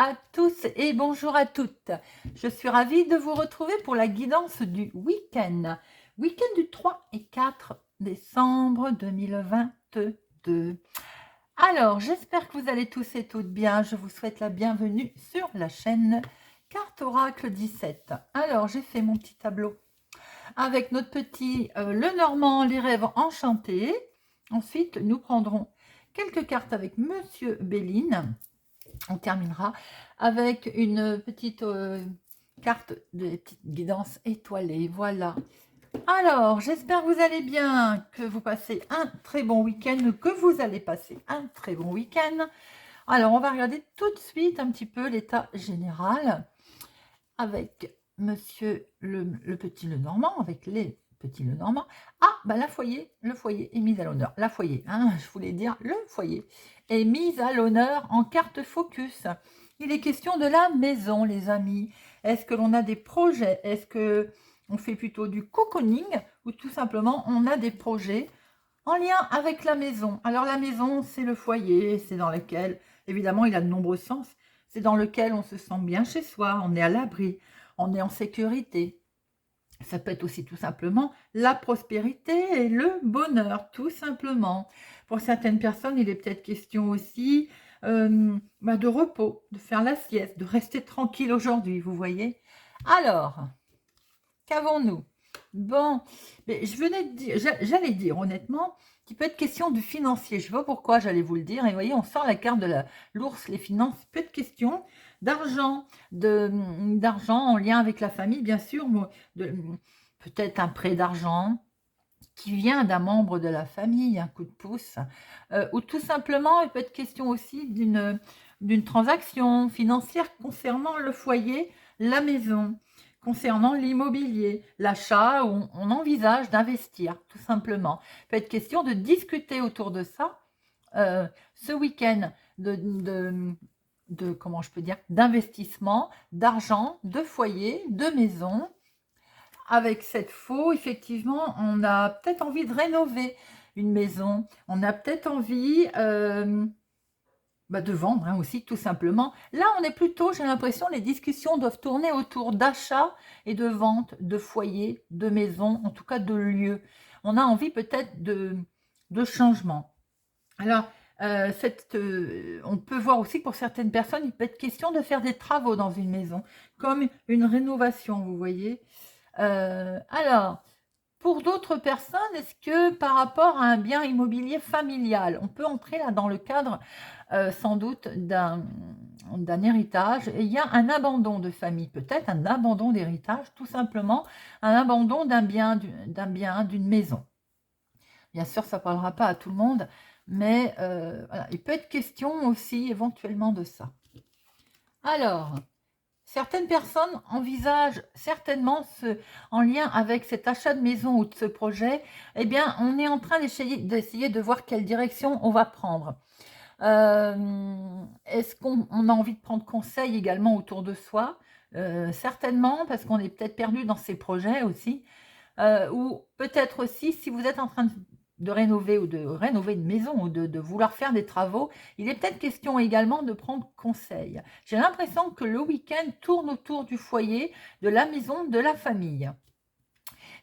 à tous et bonjour à toutes. Je suis ravie de vous retrouver pour la guidance du week-end. Week-end du 3 et 4 décembre 2022. Alors, j'espère que vous allez tous et toutes bien. Je vous souhaite la bienvenue sur la chaîne Carte Oracle 17. Alors, j'ai fait mon petit tableau avec notre petit Lenormand, les rêves enchantés. Ensuite, nous prendrons quelques cartes avec Monsieur Béline. On terminera avec une petite carte de petite guidance étoilée. Voilà. Alors, j'espère que vous allez bien, que vous passez un très bon week-end, que vous allez passer un très bon week-end. Alors, on va regarder tout de suite un petit peu l'état général avec Monsieur le petit Lenormand, avec les petits Lenormand. Ah, bah le foyer est mis à l'honneur. La foyer, hein, je voulais dire le foyer est mis à l'honneur en carte focus. Il est question de la maison, les amis. Est-ce que l'on a des projets? Est-ce que on fait plutôt du cocooning ou tout simplement on a des projets en lien avec la maison? Alors la maison, c'est le foyer, c'est dans lequel, évidemment, il a de nombreux sens. C'est dans lequel on se sent bien chez soi, on est à l'abri, on est en sécurité. Ça peut être aussi tout simplement la prospérité et le bonheur, tout simplement. Pour certaines personnes, il est peut-être question aussi de repos, de faire la sieste, de rester tranquille aujourd'hui, vous voyez. Alors, qu'avons-nous? Bon, mais j'allais dire honnêtement qu'il peut être question du financier. Je ne sais pas pourquoi j'allais vous le dire. Et vous voyez, on sort la carte de l'ours, les finances. Il peut être question d'argent, d'argent en lien avec la famille, bien sûr. Peut-être un prêt d'argent qui vient d'un membre de la famille, un coup de pouce. Ou tout simplement, il peut être question aussi d'une transaction financière concernant le foyer, la maison, concernant l'immobilier, l'achat, où on envisage d'investir, tout simplement. Il peut être question de discuter autour de ça ce week-end comment je peux dire, d'investissement, d'argent, de foyer, de maison. Avec cette faux, effectivement, on a peut-être envie de rénover une maison. On a peut-être envie de vendre aussi, tout simplement. Là, on est plutôt, j'ai l'impression, les discussions doivent tourner autour d'achat et de vente de foyers, de maisons, en tout cas de lieux. On a envie peut-être de changement. Alors, on peut voir aussi que pour certaines personnes, il peut être question de faire des travaux dans une maison, comme une rénovation, vous voyez. Alors, pour d'autres personnes, est-ce que par rapport à un bien immobilier familial, on peut entrer là dans le cadre sans doute d'un héritage, et il y a un abandon de famille, peut-être un abandon d'héritage, tout simplement un abandon d'un bien, d'une maison. Bien sûr, ça ne parlera pas à tout le monde, mais voilà, il peut être question aussi éventuellement de ça. Alors, certaines personnes envisagent certainement en lien avec cet achat de maison ou de ce projet, eh bien, on est en train d'essayer de voir quelle direction on va prendre. Est-ce qu'on a envie de prendre conseil également autour de soi? Certainement, parce qu'on est peut-être perdu dans ces projets aussi. Ou peut-être aussi, si vous êtes en train de rénover ou de rénover une maison ou de vouloir faire des travaux, il est peut-être question également de prendre conseil. J'ai l'impression que le week-end tourne autour du foyer, de la maison, de la famille.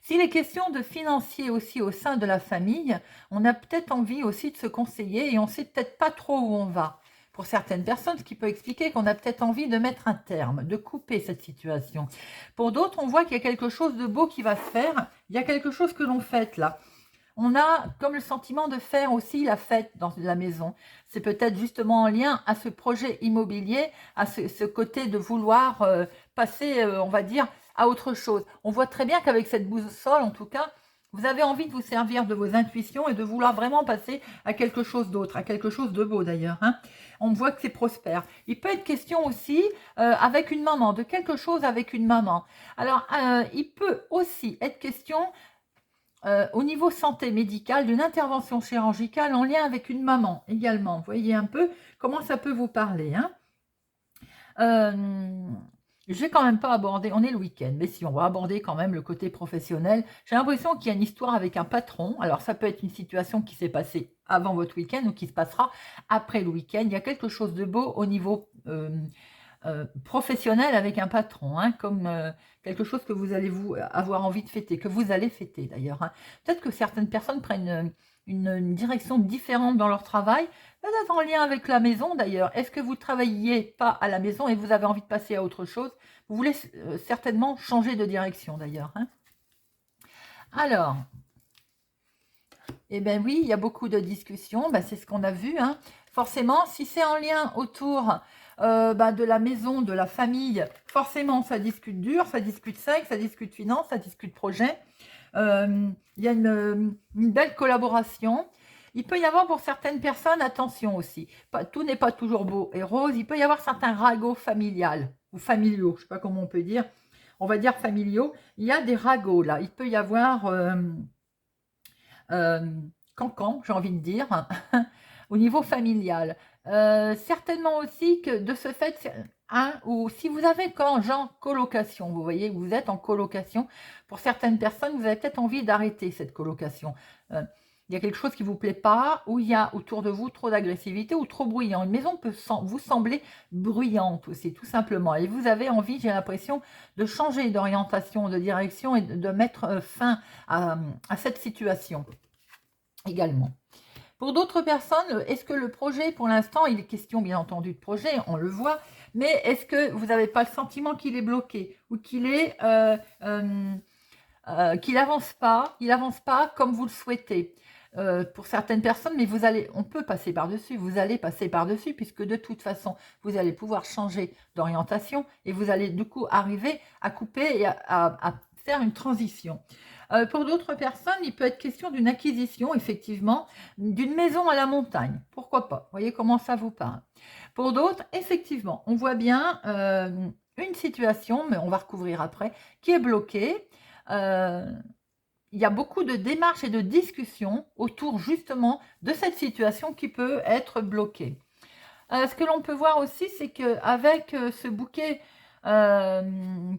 S'il est question de financier aussi au sein de la famille, on a peut-être envie aussi de se conseiller et on ne sait peut-être pas trop où on va. Pour certaines personnes, ce qui peut expliquer qu'on a peut-être envie de mettre un terme, de couper cette situation. Pour d'autres, on voit qu'il y a quelque chose de beau qui va se faire, il y a quelque chose que l'on fête là. On a comme le sentiment de faire aussi la fête dans la maison. C'est peut-être justement en lien à ce projet immobilier, à ce côté de vouloir passer, on va dire, à autre chose. On voit très bien qu'avec cette boussole, en tout cas, vous avez envie de vous servir de vos intuitions et de vouloir vraiment passer à quelque chose d'autre, à quelque chose de beau d'ailleurs. On voit que c'est prospère. Il peut être question aussi avec une maman, de quelque chose avec une maman. Alors, il peut aussi être question au niveau santé médicale, d'une intervention chirurgicale en lien avec une maman également. Vous voyez un peu comment ça peut vous parler. Je vais quand même pas aborder, on est le week-end, mais si on va aborder quand même le côté professionnel, j'ai l'impression qu'il y a une histoire avec un patron. Alors ça peut être une situation qui s'est passée avant votre week-end ou qui se passera après le week-end. Il y a quelque chose de beau au niveau professionnel avec un patron, hein, comme quelque chose que vous allez avoir envie de fêter, que vous allez fêter d'ailleurs. Hein. Peut-être que certaines personnes prennent une direction différente dans leur travail, peut-être en lien avec la maison d'ailleurs. Est-ce que vous ne travaillez pas à la maison et vous avez envie de passer à autre chose? Vous voulez certainement changer de direction d'ailleurs. Hein. Alors, eh bien oui, il y a beaucoup de discussions, c'est ce qu'on a vu. Hein. Forcément, si c'est en lien autour de la maison, de la famille, forcément ça discute dur, ça discute sexe, ça discute finance, ça discute projet. Il y a une belle collaboration. Il peut y avoir pour certaines personnes, attention aussi, tout n'est pas toujours beau et rose, il peut y avoir certains ragots familiales ou familiaux, je ne sais pas comment on peut dire, on va dire familiaux. Il y a des ragots là, il peut y avoir cancan, j'ai envie de dire, au niveau familial. Certainement aussi que de ce fait, ou si vous avez quand genre colocation, vous voyez, vous êtes en colocation, pour certaines personnes, vous avez peut-être envie d'arrêter cette colocation. Il y a quelque chose qui ne vous plaît pas, ou il y a autour de vous trop d'agressivité ou trop bruyant. Une maison peut vous sembler bruyante aussi, tout simplement. Et vous avez envie, j'ai l'impression, de changer d'orientation, de direction et de mettre fin à cette situation également. Pour d'autres personnes, est-ce que le projet, pour l'instant, il est question bien entendu de projet, on le voit, mais est-ce que vous n'avez pas le sentiment qu'il est bloqué ou qu'il est qu'il n'avance pas comme vous le souhaitez pour certaines personnes, mais on peut passer par-dessus, vous allez passer par-dessus, puisque de toute façon, vous allez pouvoir changer d'orientation et vous allez du coup arriver à couper et à faire une transition. Pour d'autres personnes, il peut être question d'une acquisition, effectivement, d'une maison à la montagne. Pourquoi pas? Vous voyez comment ça vous parle. Pour d'autres, effectivement, on voit bien une situation, mais on va recouvrir après, qui est bloquée. Il y a beaucoup de démarches et de discussions autour justement de cette situation qui peut être bloquée. Ce que l'on peut voir aussi, c'est qu'avec ce bouquet,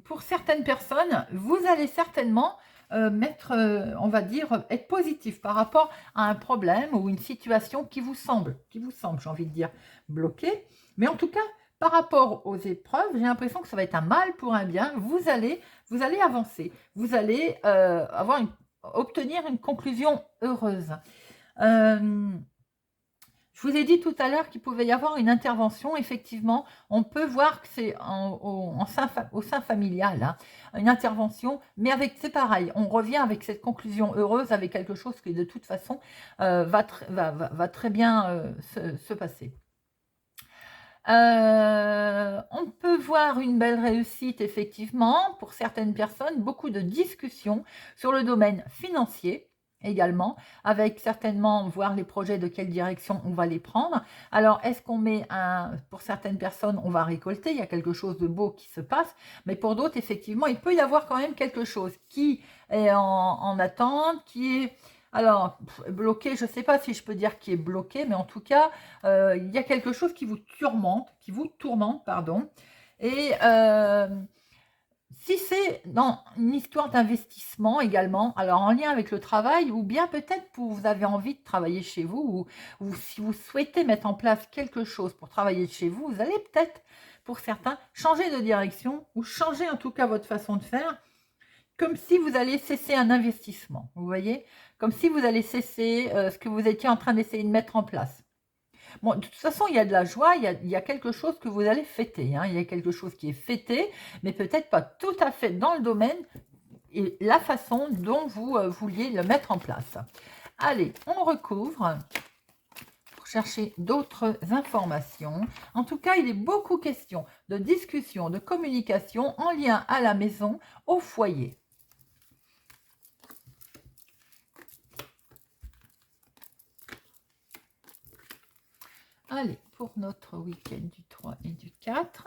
pour certaines personnes, vous allez certainement on va dire, être positif par rapport à un problème ou une situation qui vous semble, j'ai envie de dire, bloquée. Mais en tout cas, par rapport aux épreuves, j'ai l'impression que ça va être un mal pour un bien. Vous allez avancer. Vous allez obtenir une conclusion heureuse. Je vous ai dit tout à l'heure qu'il pouvait y avoir une intervention. Effectivement, on peut voir que c'est au sein familial, hein, une intervention, mais c'est pareil, on revient avec cette conclusion heureuse, avec quelque chose qui de toute façon va très bien se passer. On peut voir une belle réussite, effectivement, pour certaines personnes, beaucoup de discussions sur le domaine financier, également, avec certainement voir les projets de quelle direction on va les prendre. Alors, est-ce qu'on met pour certaines personnes, on va récolter, il y a quelque chose de beau qui se passe, mais pour d'autres, effectivement, il peut y avoir quand même quelque chose qui est en attente, qui est... Alors, bloqué, je ne sais pas si je peux dire qui est bloqué, mais en tout cas, il y a quelque chose qui vous tourmente, pardon. Et si c'est dans une histoire d'investissement également, alors en lien avec le travail, ou bien peut-être vous avez envie de travailler chez vous, ou si vous souhaitez mettre en place quelque chose pour travailler de chez vous, vous allez peut-être, pour certains, changer de direction, ou changer en tout cas votre façon de faire, comme si vous allez cesser un investissement, vous voyez? Comme si vous allez cesser ce que vous étiez en train d'essayer de mettre en place. Bon, de toute façon, il y a de la joie, il y a quelque chose que vous allez fêter. Hein, il y a quelque chose qui est fêté, mais peut-être pas tout à fait dans le domaine et la façon dont vous vouliez le mettre en place. Allez, on recouvre pour chercher d'autres informations. En tout cas, il est beaucoup question de discussion, de communication en lien à la maison, au foyer. Allez, pour notre week-end du 3 et du 4.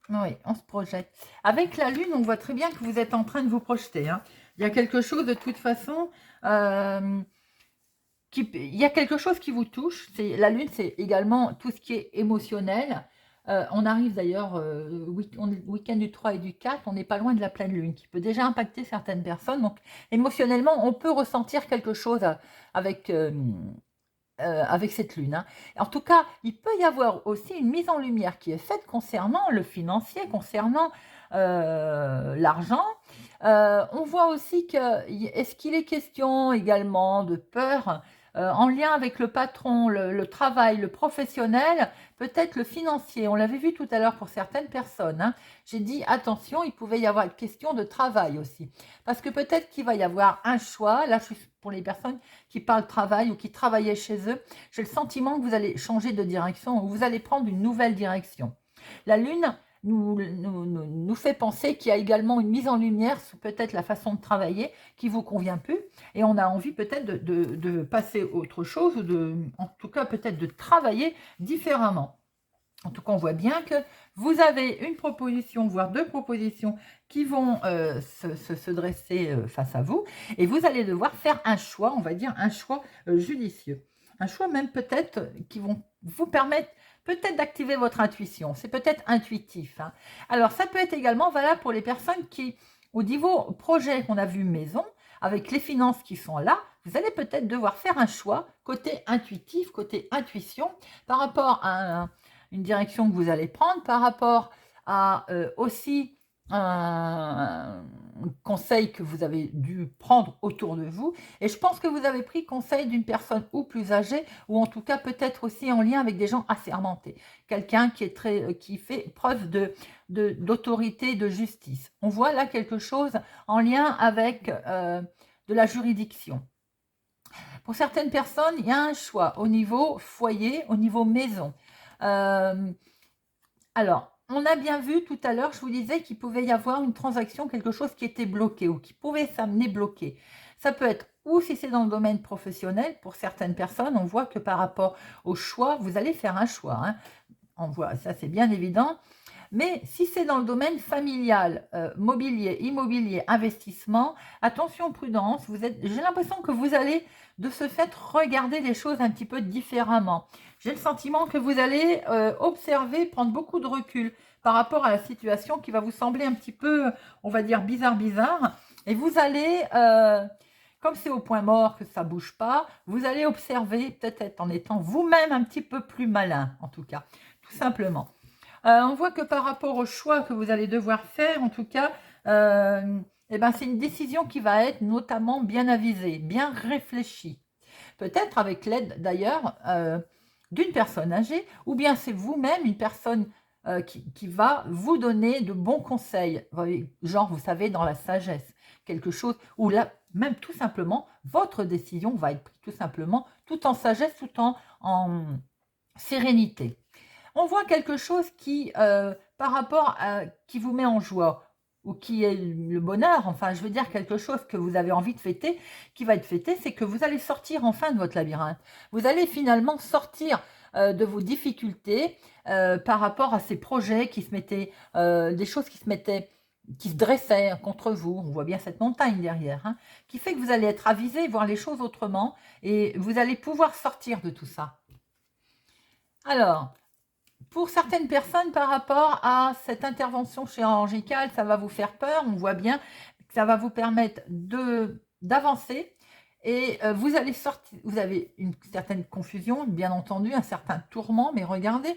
Oui, on se projette. Avec la Lune, on voit très bien que vous êtes en train de vous projeter. Hein. Il y a quelque chose de toute façon... il y a quelque chose qui vous touche. La Lune, c'est également tout ce qui est émotionnel. On arrive d'ailleurs, week-end du 3 et du 4, on n'est pas loin de la pleine lune qui peut déjà impacter certaines personnes. Donc émotionnellement, on peut ressentir quelque chose avec, avec cette lune, hein. En tout cas, il peut y avoir aussi une mise en lumière qui est faite concernant le financier, concernant l'argent. On voit aussi que, est-ce qu'il est question également de peur en lien avec le patron, le travail, le professionnel, peut-être le financier. On l'avait vu tout à l'heure pour certaines personnes, hein. J'ai dit attention, il pouvait y avoir une question de travail aussi. Parce que peut-être qu'il va y avoir un choix. Là, je suis pour les personnes qui parlent travail ou qui travaillaient chez eux. J'ai le sentiment que vous allez changer de direction ou vous allez prendre une nouvelle direction. La Lune nous fait penser qu'il y a également une mise en lumière sur peut-être la façon de travailler qui ne vous convient plus et on a envie peut-être de passer à autre chose ou en tout cas peut-être de travailler différemment. En tout cas, on voit bien que vous avez une proposition, voire deux propositions qui vont se dresser face à vous et vous allez devoir faire un choix, on va dire un choix judicieux. Un choix même peut-être qui vont vous permettre peut-être d'activer votre intuition. C'est peut-être intuitif, hein. Alors, ça peut être également valable pour les personnes qui, au niveau projet qu'on a vu maison, avec les finances qui sont là, vous allez peut-être devoir faire un choix côté intuitif, côté intuition, par rapport à une direction que vous allez prendre, par rapport à aussi un conseil que vous avez dû prendre autour de vous. Et je pense que vous avez pris conseil d'une personne ou plus âgée, ou en tout cas peut-être aussi en lien avec des gens assermentés. Quelqu'un qui fait preuve d'autorité, de justice. On voit là quelque chose en lien avec de la juridiction. Pour certaines personnes, il y a un choix au niveau foyer, au niveau maison. Alors, on a bien vu tout à l'heure, je vous disais qu'il pouvait y avoir une transaction, quelque chose qui était bloqué ou qui pouvait s'amener bloqué. Ça peut être, ou si c'est dans le domaine professionnel, pour certaines personnes, on voit que par rapport au choix, vous allez faire un choix, hein. On voit, ça c'est bien évident. Mais si c'est dans le domaine familial, mobilier, immobilier, investissement, attention, prudence, j'ai l'impression que vous allez de ce fait regarder les choses un petit peu différemment. J'ai le sentiment que vous allez observer, prendre beaucoup de recul par rapport à la situation qui va vous sembler un petit peu, on va dire, bizarre. Et vous allez, comme c'est au point mort, que ça ne bouge pas, vous allez observer, peut-être en étant vous-même un petit peu plus malin, en tout cas, tout simplement. On voit que par rapport au choix que vous allez devoir faire, en tout cas, c'est une décision qui va être notamment bien avisée, bien réfléchie. Peut-être avec l'aide d'ailleurs d'une personne âgée, ou bien c'est vous-même une personne qui va vous donner de bons conseils, genre vous savez dans la sagesse, quelque chose, ou là même tout simplement votre décision va être prise tout simplement, tout en sagesse, tout en sérénité. On voit quelque chose qui, par rapport à qui vous met en joie ou qui est le bonheur, enfin je veux dire quelque chose que vous avez envie de fêter, qui va être fêté, c'est que vous allez sortir enfin de votre labyrinthe. Vous allez finalement sortir de vos difficultés par rapport à ces projets qui se mettaient, des choses qui se dressaient contre vous. On voit bien cette montagne derrière, hein, qui fait que vous allez être avisé, voir les choses autrement et vous allez pouvoir sortir de tout ça. Alors, pour certaines personnes, par rapport à cette intervention chirurgicale, ça va vous faire peur. On voit bien que ça va vous permettre d'avancer et vous allez sortir. Vous avez une certaine confusion, bien entendu, un certain tourment, mais regardez,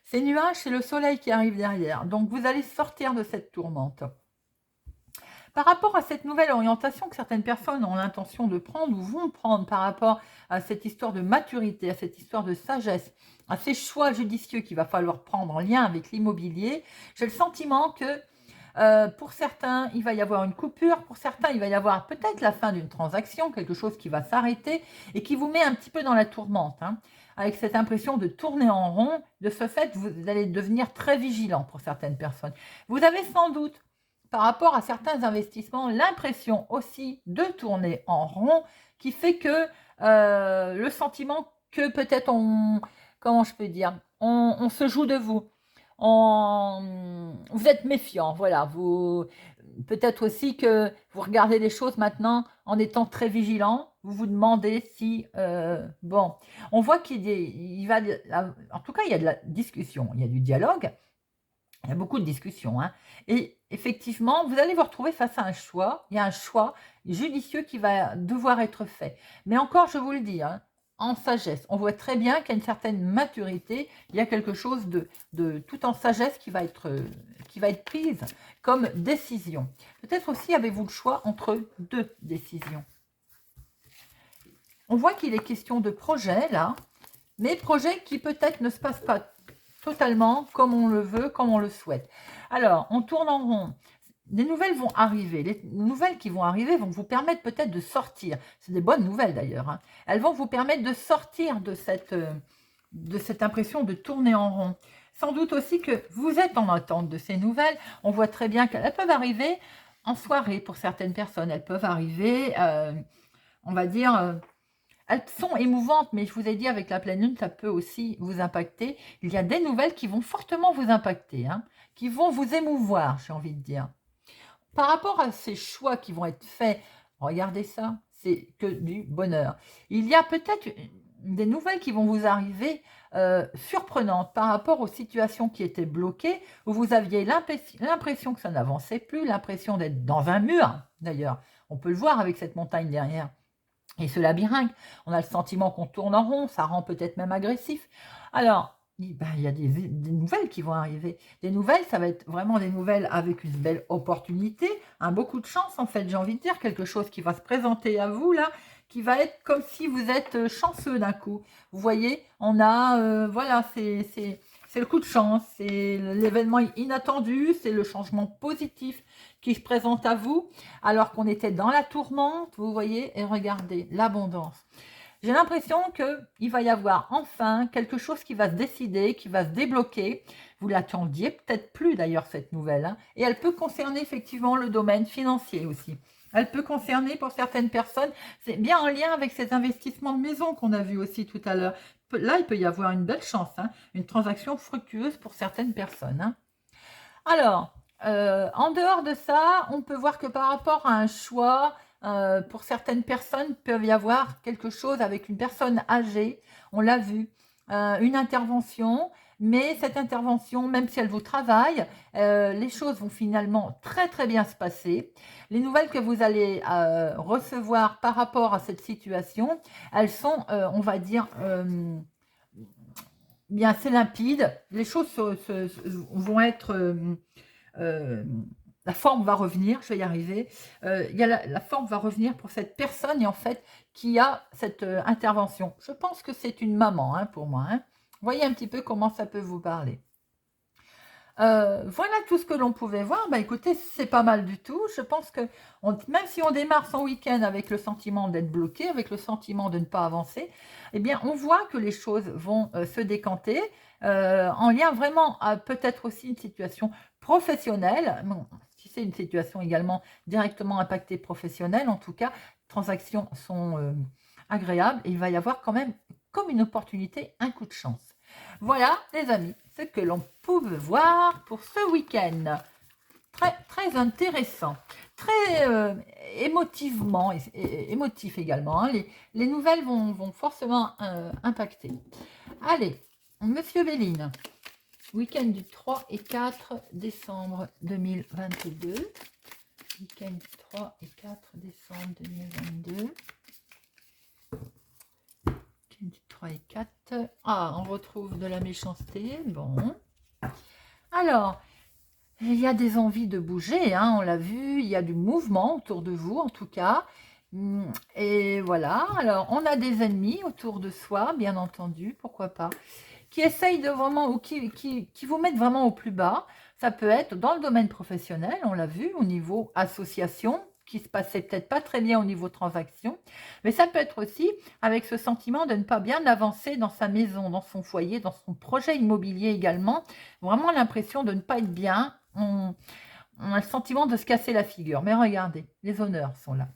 ces nuages, c'est le soleil qui arrive derrière. Donc, vous allez sortir de cette tourmente. Par rapport à cette nouvelle orientation que certaines personnes ont l'intention de prendre ou vont prendre par rapport à cette histoire de maturité, à cette histoire de sagesse, à ces choix judicieux qu'il va falloir prendre en lien avec l'immobilier, j'ai le sentiment que pour certains, il va y avoir une coupure, pour certains, il va y avoir peut-être la fin d'une transaction, quelque chose qui va s'arrêter et qui vous met un petit peu dans la tourmente, hein, avec cette impression de tourner en rond. De ce fait, vous allez devenir très vigilant pour certaines personnes. Vous avez sans doute, par rapport à certains investissements, l'impression aussi de tourner en rond, qui fait que le sentiment que peut-être comment je peux dire, on se joue de vous. vous êtes méfiant, voilà. Peut-être aussi que vous regardez les choses maintenant en étant très vigilant. Vous vous demandez si, bon, on voit en tout cas, il y a de la discussion, il y a du dialogue, il y a beaucoup de discussions, hein. Et effectivement, vous allez vous retrouver face à un choix. Il y a un choix judicieux qui va devoir être fait. Mais encore, je vous le dis, hein, en sagesse. On voit très bien qu'il y a une certaine maturité. Il y a quelque chose de tout en sagesse qui va être prise comme décision. Peut-être aussi avez-vous le choix entre deux décisions. On voit qu'il est question de projet là, mais projet qui peut-être ne se passe pas totalement comme on le veut, comme on le souhaite. Alors, on tourne en rond. Des nouvelles vont arriver. Les nouvelles qui vont arriver vont vous permettre peut-être de sortir. C'est des bonnes nouvelles d'ailleurs, hein. Elles vont vous permettre de sortir de cette impression de tourner en rond. Sans doute aussi que vous êtes en attente de ces nouvelles. On voit très bien qu'elles peuvent arriver en soirée pour certaines personnes. Elles peuvent arriver, on va dire, elles sont émouvantes, mais je vous ai dit, avec la pleine lune, ça peut aussi vous impacter. Il y a des nouvelles qui vont fortement vous impacter, hein, qui vont vous émouvoir, j'ai envie de dire. Par rapport à ces choix qui vont être faits, regardez ça, c'est que du bonheur. Il y a peut-être des nouvelles qui vont vous arriver surprenantes par rapport aux situations qui étaient bloquées, où vous aviez l'impression que ça n'avançait plus, l'impression d'être dans un mur, d'ailleurs. On peut le voir avec cette montagne derrière. Et ce labyrinthe, on a le sentiment qu'on tourne en rond, ça rend peut-être même agressif. Alors, il y a des nouvelles qui vont arriver. Des nouvelles, ça va être vraiment des nouvelles avec une belle opportunité, beaucoup de chance en fait, j'ai envie de dire, quelque chose qui va se présenter à vous là, qui va être comme si vous êtes chanceux d'un coup. Vous voyez, on a, voilà, c'est le coup de chance, c'est l'événement inattendu, c'est le changement positif qui se présente à vous, alors qu'on était dans la tourmente, vous voyez, et regardez, l'abondance. J'ai l'impression qu'il va y avoir enfin quelque chose qui va se décider, qui va se débloquer. Vous l'attendiez peut-être plus d'ailleurs cette nouvelle, hein, et elle peut concerner effectivement le domaine financier aussi. Elle peut concerner pour certaines personnes, c'est bien en lien avec ces investissements de maison qu'on a vu aussi tout à l'heure. Là, il peut y avoir une belle chance, hein, une transaction fructueuse pour certaines personnes, hein. Alors, en dehors de ça, on peut voir que par rapport à un choix, pour certaines personnes, il peut y avoir quelque chose avec une personne âgée, on l'a vu, une intervention, mais cette intervention, même si elle vous travaille, les choses vont finalement très très bien se passer. Les nouvelles que vous allez recevoir par rapport à cette situation, elles sont, on va dire, bien, c'est limpide. Les choses vont être euh, la forme va revenir, je vais y arriver. Il y a la forme va revenir pour cette personne et en fait qui a cette intervention. Je pense que c'est une maman, hein, pour moi, hein. Voyez un petit peu comment ça peut vous parler. Voilà tout ce que l'on pouvait voir. Bah, écoutez, c'est pas mal du tout. Je pense que même si on démarre son week-end avec le sentiment d'être bloqué, avec le sentiment de ne pas avancer, eh bien, on voit que les choses vont se décanter en lien vraiment à peut-être aussi une situation professionnelle. Bon, si c'est une situation également directement impactée professionnelle, en tout cas, les transactions sont agréables et il va y avoir quand même, comme une opportunité, un coup de chance. Voilà, les amis, ce que l'on pouvait voir pour ce week-end. Très, très intéressant, très émotivement, émotif également, hein. Les nouvelles vont forcément impacter. Allez, Monsieur Béline, week-end du 3 et 4 décembre 2022. Week-end du 3 et 4 décembre 2022. 3 et 4. Ah, on retrouve de la méchanceté. Bon. Alors, il y a des envies de bouger, hein, on l'a vu. Il y a du mouvement autour de vous, en tout cas. Et voilà. Alors, on a des ennemis autour de soi, bien entendu. Pourquoi pas. Qui essayent de vraiment, ou qui vous mettent vraiment au plus bas. Ça peut être dans le domaine professionnel, on l'a vu, au niveau association, qui se passait peut-être pas très bien au niveau transaction, mais ça peut être aussi avec ce sentiment de ne pas bien avancer dans sa maison, dans son foyer, dans son projet immobilier également, vraiment l'impression de ne pas être bien, on a le sentiment de se casser la figure. Mais regardez, les honneurs sont là,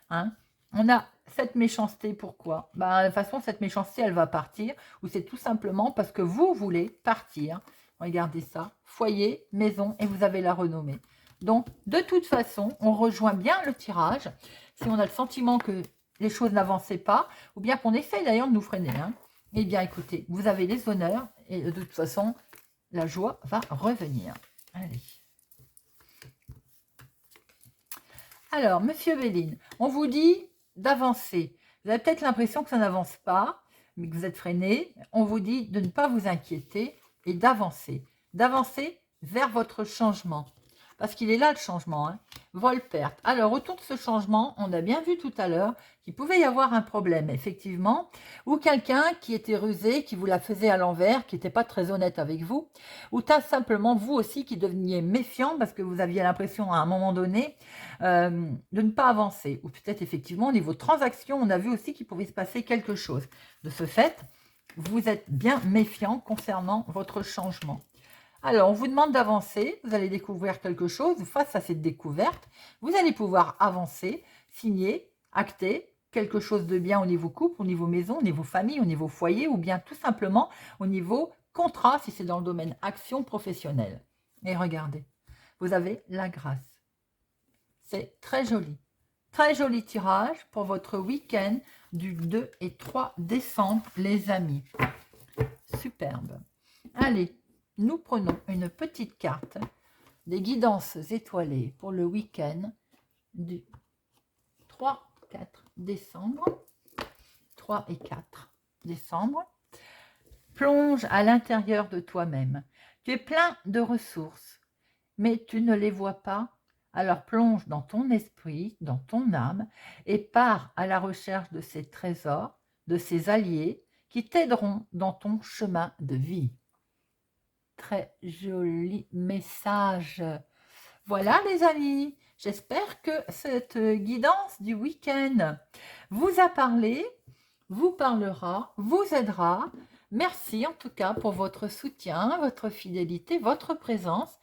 hein. On a cette méchanceté, pourquoi? Bah, de toute façon, cette méchanceté, elle va partir, ou c'est tout simplement parce que vous voulez partir. Regardez ça. Foyer, maison et vous avez la renommée. Donc, de toute façon, on rejoint bien le tirage. Si on a le sentiment que les choses n'avançaient pas, ou bien qu'on essaye d'ailleurs de nous freiner. Hein. Eh bien, écoutez, vous avez les honneurs et de toute façon, la joie va revenir. Allez. Alors, Monsieur Béline, on vous dit d'avancer. Vous avez peut-être l'impression que ça n'avance pas, mais que vous êtes freiné. On vous dit de ne pas vous inquiéter et d'avancer. D'avancer vers votre changement. Parce qu'il est là le changement. Hein. Vol-perte. Alors, autour de ce changement, on a bien vu tout à l'heure qu'il pouvait y avoir un problème, effectivement, ou quelqu'un qui était rusé, qui vous la faisait à l'envers, qui n'était pas très honnête avec vous, ou tout simplement vous aussi qui deveniez méfiant parce que vous aviez l'impression à un moment donné de ne pas avancer. Ou peut-être effectivement au niveau transaction, on a vu aussi qu'il pouvait se passer quelque chose. De ce fait, vous êtes bien méfiant concernant votre changement. Alors, on vous demande d'avancer, vous allez découvrir quelque chose. Face à cette découverte, vous allez pouvoir avancer, signer, acter quelque chose de bien au niveau couple, au niveau maison, au niveau famille, au niveau foyer, ou bien tout simplement au niveau contrat, si c'est dans le domaine action professionnelle. Et regardez, vous avez la grâce. C'est très joli. Très joli tirage pour votre week-end du 2 et 3 décembre, les amis. Superbe. Allez. Nous prenons une petite carte des guidances étoilées pour le week-end du 3-4 décembre. 3 et 4 décembre. Plonge à l'intérieur de toi-même. Tu es plein de ressources, mais tu ne les vois pas. Alors plonge dans ton esprit, dans ton âme, et pars à la recherche de ces trésors, de ces alliés qui t'aideront dans ton chemin de vie. Très joli message. Voilà les amis, j'espère que cette guidance du week-end vous a parlé, vous parlera, vous aidera. Merci en tout cas pour votre soutien, votre fidélité, votre présence.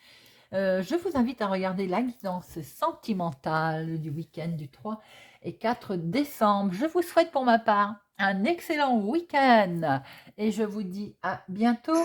Je vous invite à regarder la guidance sentimentale du week-end du 3 et 4 décembre. Je vous souhaite pour ma part un excellent week-end et je vous dis à bientôt.